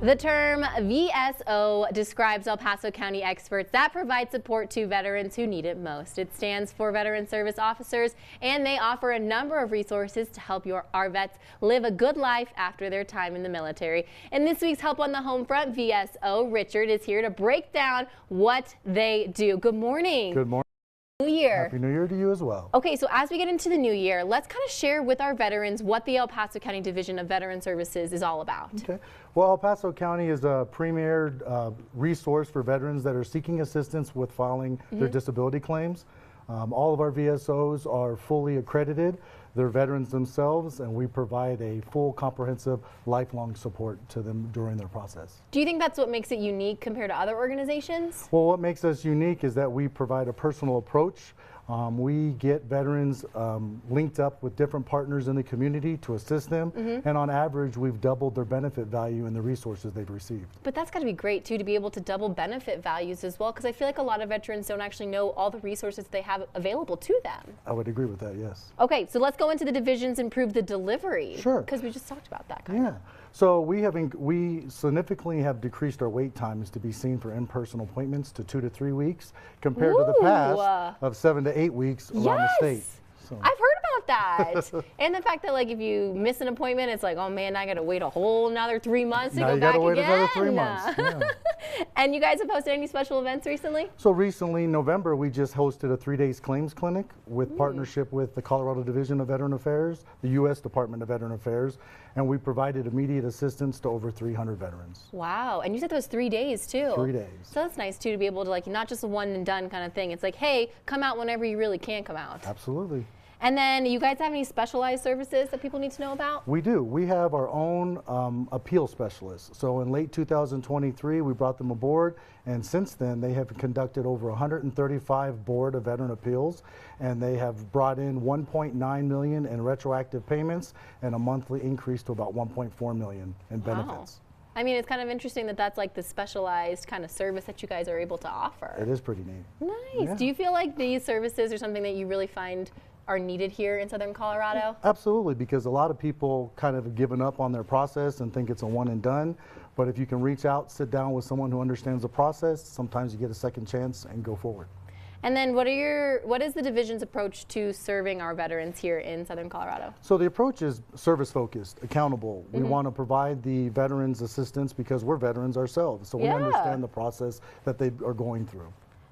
The term VSO describes El Paso County experts that provide support to veterans who need it most. It stands for Veteran Service Officers, and they offer a number of resources to help our vets live a good life after their time in the military. In this week's Help on the Home Front, VSO Richard is here to break down what they do. Good morning. Good morning. New Year. Happy New Year to you as well. Okay, so as we get into the new year, let's kind of share with our veterans what the El Paso County Division of Veteran Services is all about. Okay. Well, El Paso County is a premier resource for veterans that are seeking assistance with filing their disability claims. All of our VSOs are fully accredited. They're veterans themselves, and we provide a full, comprehensive, lifelong support to them during their process. Do you think that's what makes it unique compared to other organizations? Well, what makes us unique is that we provide a personal approach. We get veterans linked up with different partners in the community to assist them, and on average, we've doubled their benefit value and the resources they've received. But that's got to be great, too, to be able to double benefit values as well, because I feel like a lot of veterans don't actually know all the resources they have available to them. I would agree with that, yes. Okay, so let's go into the divisions and improve the delivery. Sure. Because we just talked about that Yeah. So we significantly have decreased our wait times to be seen for in-person appointments to 2 to 3 weeks compared to the past of 7 to 8 weeks around the state. So. I've heard about that. And the fact that, like, if you miss an appointment, it's like, oh man, I got to wait a whole another 3 months to go back again. Now you got to wait another 3 months. Yeah. And you guys have hosted any special events recently? So recently, in November, we just hosted a 3-day claims clinic with partnership with the Colorado Division of Veteran Affairs, the U.S. Department of Veteran Affairs, and we provided immediate assistance to over 300 veterans. Wow, and you said those 3 days too. 3 days. So that's nice too, to be able to, like, not just a one and done kind of thing. It's like, hey, come out whenever you really can come out. Absolutely. And then you guys have any specialized services that people need to know about? We do. We have our own appeal specialists. So in late 2023, we brought them aboard, and since then they have conducted over 135 board of veteran appeals, and they have brought in $1.9 million in retroactive payments and a monthly increase to about $1.4 million in benefits. I mean, it's kind of interesting that that's like the specialized kind of service that you guys are able to offer. It is pretty neat. Nice. Yeah. Do you feel like these services are something that you really find are needed here in Southern Colorado? Absolutely, because a lot of people kind of have given up on their process and think it's a one and done. But if you can reach out, sit down with someone who understands the process, sometimes you get a second chance and go forward. And then what is the division's approach to serving our veterans here in Southern Colorado? So the approach is service focused, accountable. We want to provide the veterans assistance because we're veterans ourselves. So we understand the process that they are going through.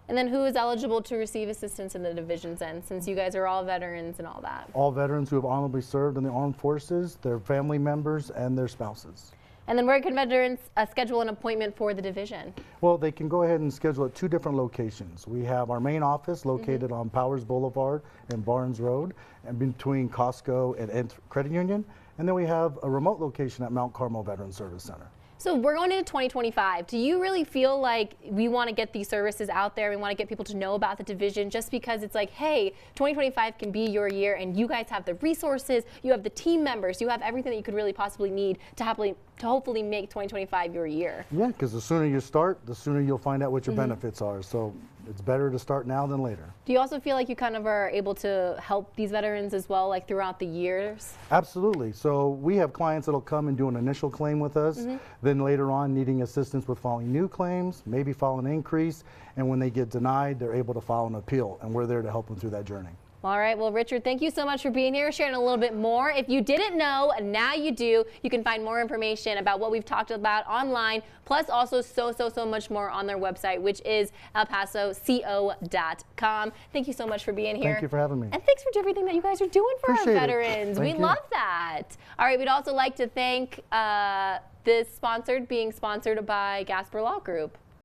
And then who is eligible to receive assistance in the division's end, since you guys are all veterans and all that? All veterans who have honorably served in the armed forces, their family members, and their spouses. And then where can veterans schedule an appointment for the division? Well, they can go ahead and schedule at 2 different locations. We have our main office located on Powers Boulevard and Barnes Road, and between Costco and Credit Union. And then we have a remote location at Mount Carmel Veterans Service Center. So we're going into 2025. Do you really feel like we want to get these services out there? We want to get people to know about the division just because it's like, hey, 2025 can be your year, and you guys have the resources, you have the team members, you have everything that you could really possibly need to hopefully make 2025 your year. Yeah, because the sooner you start, the sooner you'll find out what your benefits are. So it's better to start now than later. Do you also feel like you kind of are able to help these veterans as well, like throughout the years? Absolutely. So we have clients that'll come and do an initial claim with us, then later on needing assistance with filing new claims, maybe file an increase, and when they get denied, they're able to file an appeal, and we're there to help them through that journey. All right, well, Richard, thank you so much for being here, sharing a little bit more. If you didn't know, now you do. You can find more information about what we've talked about online, plus also so much more on their website, which is elpasoco.com. Thank you so much for being here. Thank you for having me. And thanks for everything that you guys are doing for Appreciate our veterans. We love that. All right, we'd also like to thank this being sponsored by Gasper Law Group.